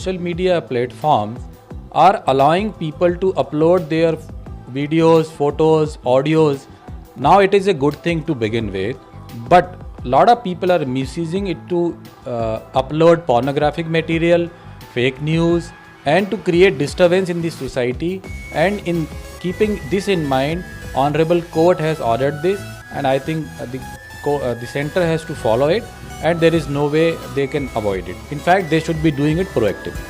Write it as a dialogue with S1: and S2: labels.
S1: social media platforms are allowing people to upload their videos, photos, audios. Now it is a good thing to begin with, but a lot of people are misusing it to upload pornographic material, fake news, and to create disturbance in the society. And in keeping this in mind, Honorable Court has ordered this, and I think the center has to follow it, and there is no way they can avoid it. In fact, they should be doing it proactively.